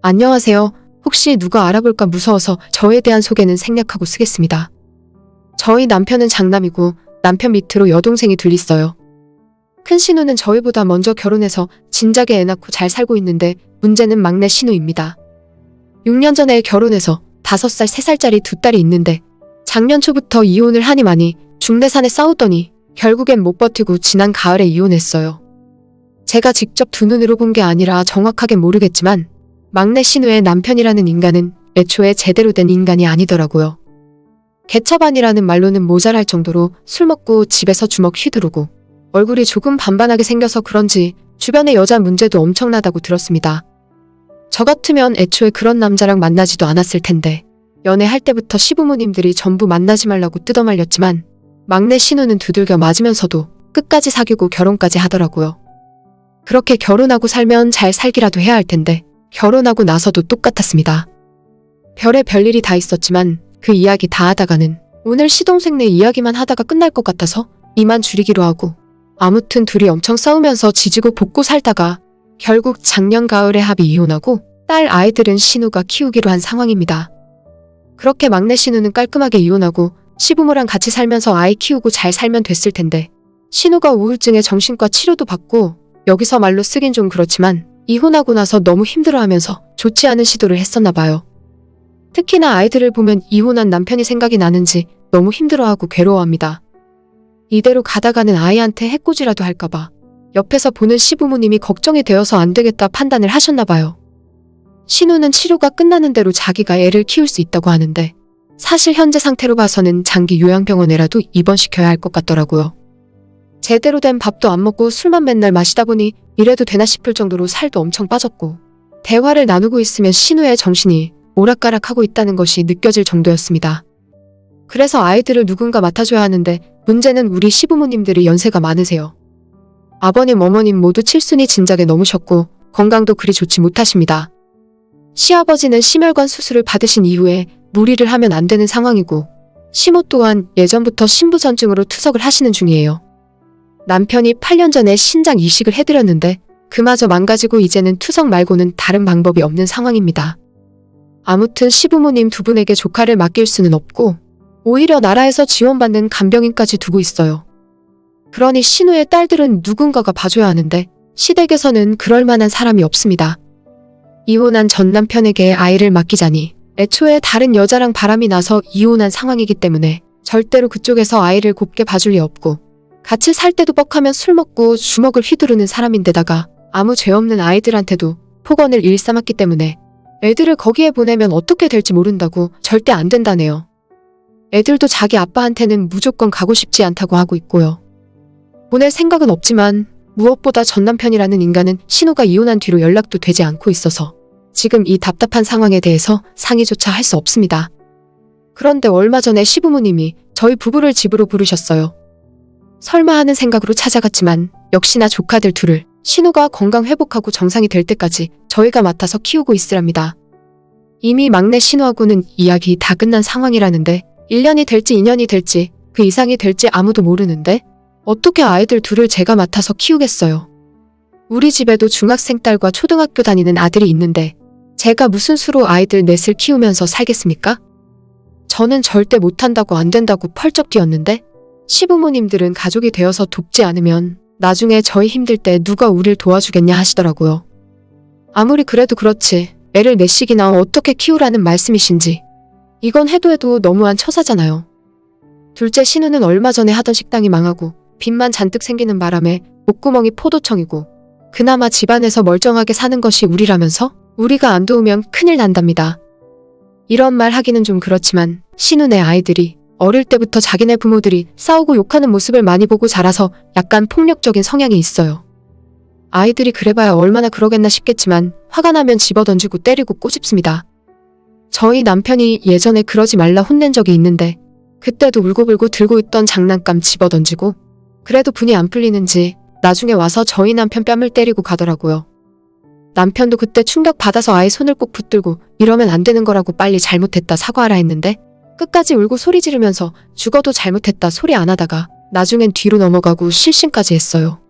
안녕하세요. 혹시 누가 알아볼까 무서워서 저에 대한 소개는 생략하고 쓰겠습니다. 저희 남편은 장남이고 남편 밑으로 여동생이 둘 있어요. 큰 신우는 저희보다 먼저 결혼해서 진작에 애 낳고 잘 살고 있는데 문제는 막내 신우입니다. 6년 전에 결혼해서 5살, 3살짜리 두 딸이 있는데 작년 초부터 이혼을 하니 많이 중내산에 싸우더니 결국엔 못 버티고 지난 가을에 이혼했어요. 제가 직접 두 눈으로 본 게 아니라 정확하게 모르겠지만 막내 신우의 남편이라는 인간은 애초에 제대로 된 인간이 아니더라고요. 개차반이라는 말로는 모자랄 정도로 술 먹고 집에서 주먹 휘두르고 얼굴이 조금 반반하게 생겨서 그런지 주변에 여자 문제도 엄청나다고 들었습니다. 저 같으면 애초에 그런 남자랑 만나지도 않았을 텐데 연애할 때부터 시부모님들이 전부 만나지 말라고 뜯어말렸지만 막내 신우는 두들겨 맞으면서도 끝까지 사귀고 결혼까지 하더라고요. 그렇게 결혼하고 살면 잘 살기라도 해야 할 텐데 결혼하고 나서도 똑같았습니다. 별의 별일이 다 있었지만 그 이야기 다 하다가는 오늘 시동생네 이야기만 하다가 끝날 것 같아서 이만 줄이기로 하고 아무튼 둘이 엄청 싸우면서 지지고 볶고 살다가 결국 작년 가을에 합의 이혼하고 딸 아이들은 신우가 키우기로 한 상황입니다. 그렇게 막내 신우는 깔끔하게 이혼하고 시부모랑 같이 살면서 아이 키우고 잘 살면 됐을 텐데 신우가 우울증에 정신과 치료도 받고 여기서 말로 쓰긴 좀 그렇지만 이혼하고 나서 너무 힘들어하면서 좋지 않은 시도를 했었나 봐요. 특히나 아이들을 보면 이혼한 남편이 생각이 나는지 너무 힘들어하고 괴로워합니다. 이대로 가다가는 아이한테 해코지라도 할까봐 옆에서 보는 시부모님이 걱정이 되어서 안 되겠다 판단을 하셨나 봐요. 신우는 치료가 끝나는 대로 자기가 애를 키울 수 있다고 하는데 사실 현재 상태로 봐서는 장기 요양병원에라도 입원시켜야 할 것 같더라고요. 제대로 된 밥도 안 먹고 술만 맨날 마시다 보니 이래도 되나 싶을 정도로 살도 엄청 빠졌고 대화를 나누고 있으면 신우의 정신이 오락가락하고 있다는 것이 느껴질 정도였습니다. 그래서 아이들을 누군가 맡아줘야 하는데 문제는 우리 시부모님들이 연세가 많으세요. 아버님, 어머님 모두 칠순이 진작에 넘으셨고 건강도 그리 좋지 못하십니다. 시아버지는 심혈관 수술을 받으신 이후에 무리를 하면 안 되는 상황이고 시모 또한 예전부터 신부전증으로 투석을 하시는 중이에요. 남편이 8년 전에 신장 이식을 해드렸는데 그마저 망가지고 이제는 투석 말고는 다른 방법이 없는 상황입니다. 아무튼 시부모님 두 분에게 조카를 맡길 수는 없고 오히려 나라에서 지원받는 간병인까지 두고 있어요. 그러니 신우의 딸들은 누군가가 봐줘야 하는데 시댁에서는 그럴 만한 사람이 없습니다. 이혼한 전 남편에게 아이를 맡기자니 애초에 다른 여자랑 바람이 나서 이혼한 상황이기 때문에 절대로 그쪽에서 아이를 곱게 봐줄 리 없고 같이 살 때도 뻑하면 술 먹고 주먹을 휘두르는 사람인데다가 아무 죄 없는 아이들한테도 폭언을 일삼았기 때문에 애들을 거기에 보내면 어떻게 될지 모른다고 절대 안 된다네요. 애들도 자기 아빠한테는 무조건 가고 싶지 않다고 하고 있고요. 보낼 생각은 없지만 무엇보다 전 남편이라는 인간은 신우가 이혼한 뒤로 연락도 되지 않고 있어서 지금 이 답답한 상황에 대해서 상의조차 할 수 없습니다. 그런데 얼마 전에 시부모님이 저희 부부를 집으로 부르셨어요. 설마 하는 생각으로 찾아갔지만 역시나 조카들 둘을 신우가 건강 회복하고 정상이 될 때까지 저희가 맡아서 키우고 있으랍니다. 이미 막내 신우하고는 이야기 다 끝난 상황이라는데 1년이 될지 2년이 될지 그 이상이 될지 아무도 모르는데 어떻게 아이들 둘을 제가 맡아서 키우겠어요. 우리 집에도 중학생 딸과 초등학교 다니는 아들이 있는데 제가 무슨 수로 아이들 넷을 키우면서 살겠습니까? 저는 절대 못한다고 안 된다고 펄쩍 뛰었는데 시부모님들은 가족이 되어서 돕지 않으면 나중에 저희 힘들 때 누가 우릴 도와주겠냐 하시더라고요. 아무리 그래도 그렇지 애를 넷씩이나 어떻게 키우라는 말씀이신지 이건 해도 너무한 처사잖아요. 둘째 신우는 얼마 전에 하던 식당이 망하고 빚만 잔뜩 생기는 바람에 목구멍이 포도청이고 그나마 집안에서 멀쩡하게 사는 것이 우리라면서 우리가 안 도우면 큰일 난답니다. 이런 말 하기는 좀 그렇지만 신우네 아이들이 어릴 때부터 자기네 부모들이 싸우고 욕하는 모습을 많이 보고 자라서 약간 폭력적인 성향이 있어요. 아이들이 그래봐야 얼마나 그러겠나 싶겠지만 화가 나면 집어던지고 때리고 꼬집습니다. 저희 남편이 예전에 그러지 말라 혼낸 적이 있는데 그때도 울고불고 들고 있던 장난감 집어던지고 그래도 분이 안 풀리는지 나중에 와서 저희 남편 뺨을 때리고 가더라고요. 남편도 그때 충격받아서 아이 손을 꼭 붙들고 이러면 안 되는 거라고 빨리 잘못했다 사과하라 했는데 끝까지 울고 소리 지르면서 죽어도 잘못했다 소리 안 하다가 나중엔 뒤로 넘어가고 실신까지 했어요.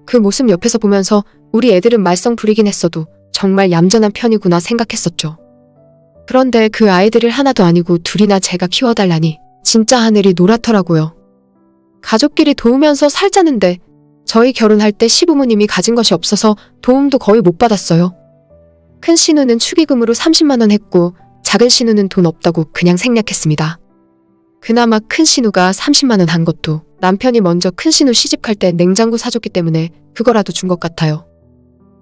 그 모습 옆에서 보면서 우리 애들은 말썽 부리긴 했어도 정말 얌전한 편이구나 생각했었죠. 그런데 그 아이들을 하나도 아니고 둘이나 제가 키워달라니 진짜 하늘이 노랗더라고요. 가족끼리 도우면서 살자는데 저희 결혼할 때 시부모님이 가진 것이 없어서 도움도 거의 못 받았어요. 큰 신우는 축의금으로 30만 원 했고 작은 신우는 돈 없다고 그냥 생략했습니다. 그나마 큰 신우가 30만 원 한 것도 남편이 먼저 큰 신우 시집갈 때 냉장고 사줬기 때문에 그거라도 준 것 같아요.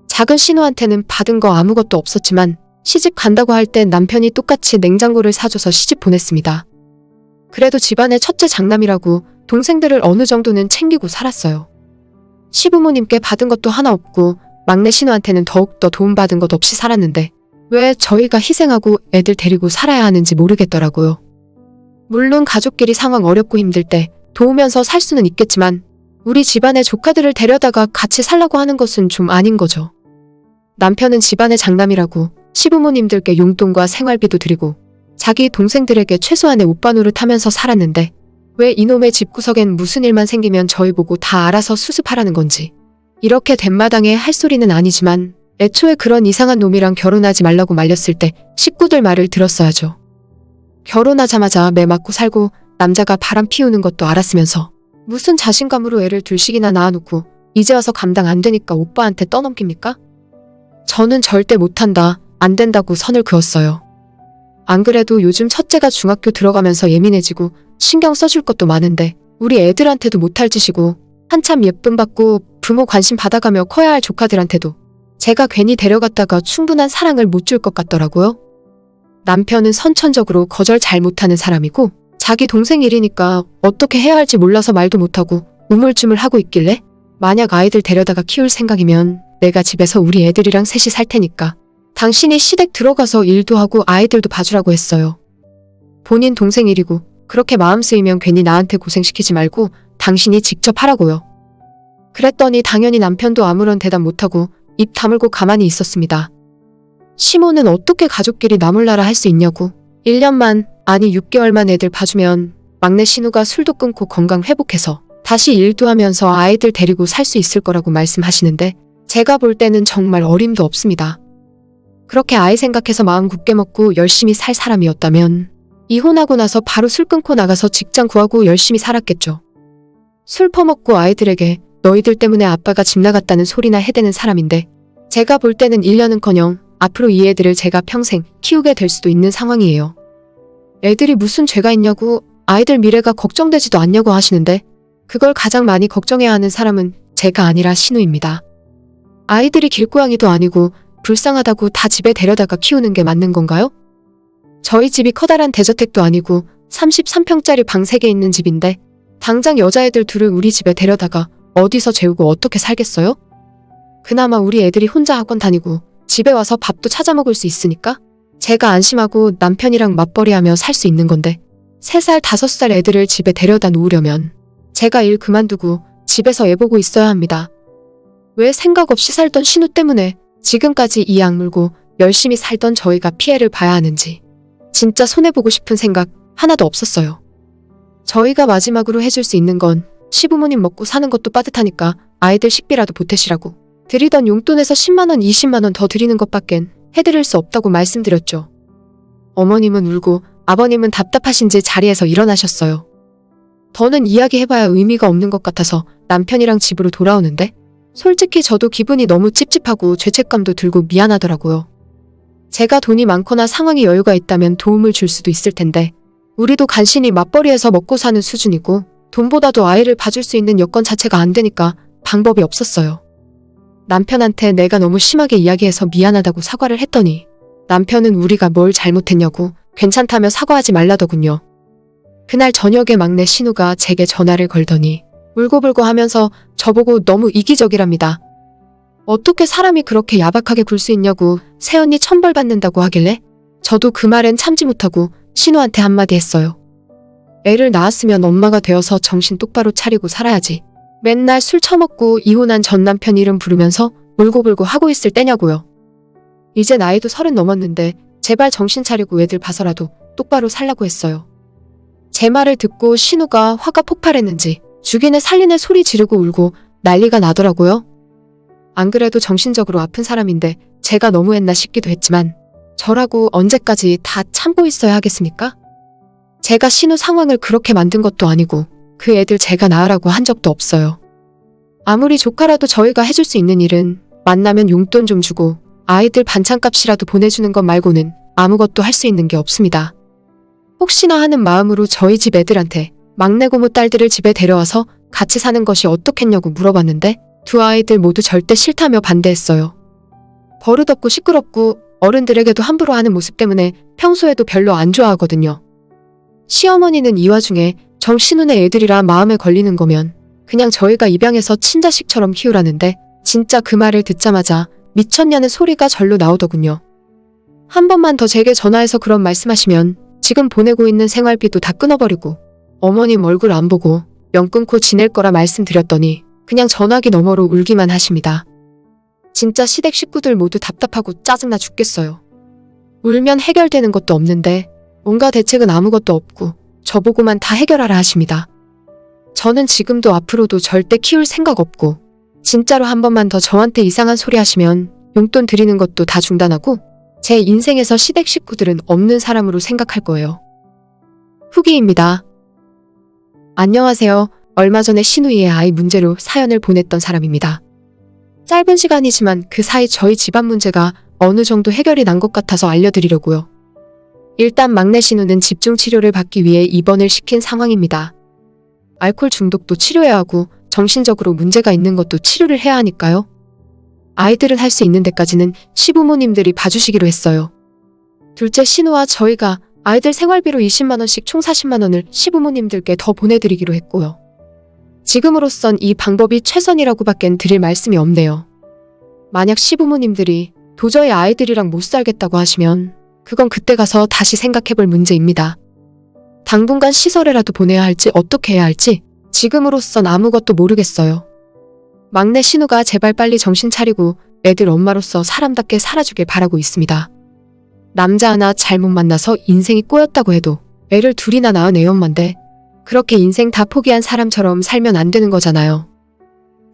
작은 신우한테는 받은 거 아무것도 없었지만 시집 간다고 할 때 남편이 똑같이 냉장고를 사줘서 시집 보냈습니다. 그래도 집안의 첫째 장남이라고 동생들을 어느 정도는 챙기고 살았어요. 시부모님께 받은 것도 하나 없고 막내 신우한테는 더욱더 도움받은 것 없이 살았는데 왜 저희가 희생하고 애들 데리고 살아야 하는지 모르겠더라고요. 물론 가족끼리 상황 어렵고 힘들 때 도우면서 살 수는 있겠지만 우리 집안의 조카들을 데려다가 같이 살라고 하는 것은 좀 아닌 거죠. 남편은 집안의 장남이라고 시부모님들께 용돈과 생활비도 드리고 자기 동생들에게 최소한의 오빠 노릇하면서 살았는데 왜 이놈의 집구석엔 무슨 일만 생기면 저희 보고 다 알아서 수습하라는 건지. 이렇게 된 마당에 할 소리는 아니지만 애초에 그런 이상한 놈이랑 결혼하지 말라고 말렸을 때 식구들 말을 들었어야죠. 결혼하자마자 매 맞고 살고 남자가 바람 피우는 것도 알았으면서 무슨 자신감으로 애를 둘씩이나 낳아놓고 이제 와서 감당 안 되니까 오빠한테 떠넘깁니까? 저는 절대 못한다, 안 된다고 선을 그었어요. 안 그래도 요즘 첫째가 중학교 들어가면서 예민해지고 신경 써줄 것도 많은데 우리 애들한테도 못할 짓이고 한참 예쁨 받고 부모 관심 받아가며 커야 할 조카들한테도 제가 괜히 데려갔다가 충분한 사랑을 못 줄 것 같더라고요. 남편은 선천적으로 거절 잘 못하는 사람이고 자기 동생 일이니까 어떻게 해야 할지 몰라서 말도 못하고 우물쭈물하고 있길래 만약 아이들 데려다가 키울 생각이면 내가 집에서 우리 애들이랑 셋이 살 테니까 당신이 시댁 들어가서 일도 하고 아이들도 봐주라고 했어요. 본인 동생 일이고 그렇게 마음 쓰이면 괜히 나한테 고생시키지 말고 당신이 직접 하라고요. 그랬더니 당연히 남편도 아무런 대답 못하고 입 다물고 가만히 있었습니다. 시모는 어떻게 가족끼리 나몰라라 할 수 있냐고 1년만 아니 6개월만 애들 봐주면 막내 신우가 술도 끊고 건강 회복해서 다시 일도 하면서 아이들 데리고 살 수 있을 거라고 말씀하시는데 제가 볼 때는 정말 어림도 없습니다. 그렇게 아이 생각해서 마음 굳게 먹고 열심히 살 사람이었다면 이혼하고 나서 바로 술 끊고 나가서 직장 구하고 열심히 살았겠죠. 술 퍼먹고 아이들에게 너희들 때문에 아빠가 집 나갔다는 소리나 해대는 사람인데 제가 볼 때는 1년은커녕 앞으로 이 애들을 제가 평생 키우게 될 수도 있는 상황이에요. 애들이 무슨 죄가 있냐고 아이들 미래가 걱정되지도 않냐고 하시는데 그걸 가장 많이 걱정해야 하는 사람은 제가 아니라 신우입니다. 아이들이 길고양이도 아니고 불쌍하다고 다 집에 데려다가 키우는 게 맞는 건가요? 저희 집이 커다란 대저택도 아니고 33평짜리 방 3개 있는 집인데 당장 여자애들 둘을 우리 집에 데려다가 어디서 재우고 어떻게 살겠어요? 그나마 우리 애들이 혼자 학원 다니고 집에 와서 밥도 찾아 먹을 수 있으니까 제가 안심하고 남편이랑 맞벌이하며 살 수 있는 건데 3살, 5살 애들을 집에 데려다 놓으려면 제가 일 그만두고 집에서 애 보고 있어야 합니다. 왜 생각 없이 살던 신우 때문에 지금까지 이 악물고 열심히 살던 저희가 피해를 봐야 하는지 진짜 손해보고 싶은 생각 하나도 없었어요. 저희가 마지막으로 해줄 수 있는 건 시부모님 먹고 사는 것도 빠듯하니까 아이들 식비라도 보태시라고 드리던 용돈에서 10만 원, 20만 원 더 드리는 것밖엔 해드릴 수 없다고 말씀드렸죠. 어머님은 울고 아버님은 답답하신지 자리에서 일어나셨어요. 더는 이야기해봐야 의미가 없는 것 같아서 남편이랑 집으로 돌아오는데 솔직히 저도 기분이 너무 찝찝하고 죄책감도 들고 미안하더라고요. 제가 돈이 많거나 상황이 여유가 있다면 도움을 줄 수도 있을 텐데 우리도 간신히 맞벌이해서 먹고 사는 수준이고 돈보다도 아이를 봐줄 수 있는 여건 자체가 안 되니까 방법이 없었어요. 남편한테 내가 너무 심하게 이야기해서 미안하다고 사과를 했더니 남편은 우리가 뭘 잘못했냐고 괜찮다며 사과하지 말라더군요. 그날 저녁에 막내 신우가 제게 전화를 걸더니 울고불고 하면서 저보고 너무 이기적이랍니다. 어떻게 사람이 그렇게 야박하게 굴 수 있냐고 새언니 천벌받는다고 하길래 저도 그 말엔 참지 못하고 신우한테 한마디 했어요. 애를 낳았으면 엄마가 되어서 정신 똑바로 차리고 살아야지. 맨날 술 처먹고 이혼한 전 남편 이름 부르면서 울고불고 하고 있을 때냐고요. 이제 나이도 30 넘었는데 제발 정신 차리고 애들 봐서라도 똑바로 살라고 했어요. 제 말을 듣고 신우가 화가 폭발했는지 죽이네 살리네 소리 지르고 울고 난리가 나더라고요. 안 그래도 정신적으로 아픈 사람인데 제가 너무했나 싶기도 했지만 저라고 언제까지 다 참고 있어야 하겠습니까? 제가 신우 상황을 그렇게 만든 것도 아니고 그 애들 제가 낳으라고 한 적도 없어요. 아무리 조카라도 저희가 해줄 수 있는 일은 만나면 용돈 좀 주고 아이들 반찬값이라도 보내주는 것 말고는 아무것도 할 수 있는 게 없습니다. 혹시나 하는 마음으로 저희 집 애들한테 막내 고모 딸들을 집에 데려와서 같이 사는 것이 어떻겠냐고 물어봤는데 두 아이들 모두 절대 싫다며 반대했어요. 버릇없고 시끄럽고 어른들에게도 함부로 하는 모습 때문에 평소에도 별로 안 좋아하거든요. 시어머니는 이 와중에 정신운의 애들이라 마음에 걸리는 거면 그냥 저희가 입양해서 친자식처럼 키우라는데 진짜 그 말을 듣자마자 미쳤냐는 소리가 절로 나오더군요. 한 번만 더 제게 전화해서 그런 말씀하시면 지금 보내고 있는 생활비도 다 끊어버리고 어머님 얼굴 안 보고 연 끊고 지낼 거라 말씀드렸더니 그냥 전화기 너머로 울기만 하십니다. 진짜 시댁 식구들 모두 답답하고 짜증나 죽겠어요. 울면 해결되는 것도 없는데 뭔가 대책은 아무것도 없고 저보고만 다 해결하라 하십니다. 저는 지금도 앞으로도 절대 키울 생각 없고 진짜로 한 번만 더 저한테 이상한 소리 하시면 용돈 드리는 것도 다 중단하고 제 인생에서 시댁 식구들은 없는 사람으로 생각할 거예요. 후기입니다. 안녕하세요. 얼마 전에 신우이의 아이 문제로 사연을 보냈던 사람입니다. 짧은 시간이지만 그 사이 저희 집안 문제가 어느 정도 해결이 난 것 같아서 알려드리려고요. 일단 막내 신우는 집중 치료를 받기 위해 입원을 시킨 상황입니다. 알코올 중독도 치료해야 하고 정신적으로 문제가 있는 것도 치료를 해야 하니까요. 아이들은 할 수 있는 데까지는 시부모님들이 봐주시기로 했어요. 둘째 신우와 저희가 아이들 생활비로 20만 원씩 총 40만 원을 시부모님들께 더 보내드리기로 했고요. 지금으로선 이 방법이 최선이라고 밖엔 드릴 말씀이 없네요. 만약 시부모님들이 도저히 아이들이랑 못 살겠다고 하시면 그건 그때 가서 다시 생각해볼 문제입니다. 당분간 시설에라도 보내야 할지 어떻게 해야 할지 지금으로선 아무것도 모르겠어요. 막내 신우가 제발 빨리 정신 차리고 애들 엄마로서 사람답게 살아주길 바라고 있습니다. 남자 하나 잘못 만나서 인생이 꼬였다고 해도 애를 둘이나 낳은 애 엄마인데 그렇게 인생 다 포기한 사람처럼 살면 안 되는 거잖아요.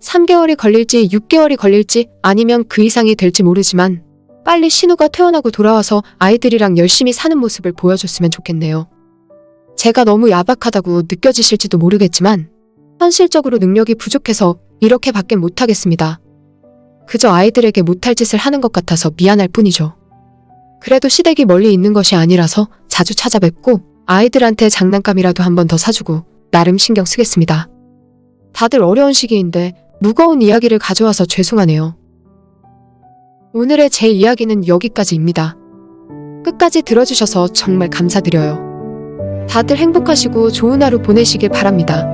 3개월이 걸릴지 6개월이 걸릴지 아니면 그 이상이 될지 모르지만 빨리 신우가 퇴원하고 돌아와서 아이들이랑 열심히 사는 모습을 보여줬으면 좋겠네요. 제가 너무 야박하다고 느껴지실지도 모르겠지만 현실적으로 능력이 부족해서 이렇게밖에 못하겠습니다. 그저 아이들에게 못할 짓을 하는 것 같아서 미안할 뿐이죠. 그래도 시댁이 멀리 있는 것이 아니라서 자주 찾아뵙고 아이들한테 장난감이라도 한 번 더 사주고 나름 신경 쓰겠습니다. 다들 어려운 시기인데 무거운 이야기를 가져와서 죄송하네요. 오늘의 제 이야기는 여기까지입니다. 끝까지 들어주셔서 정말 감사드려요. 다들 행복하시고 좋은 하루 보내시길 바랍니다.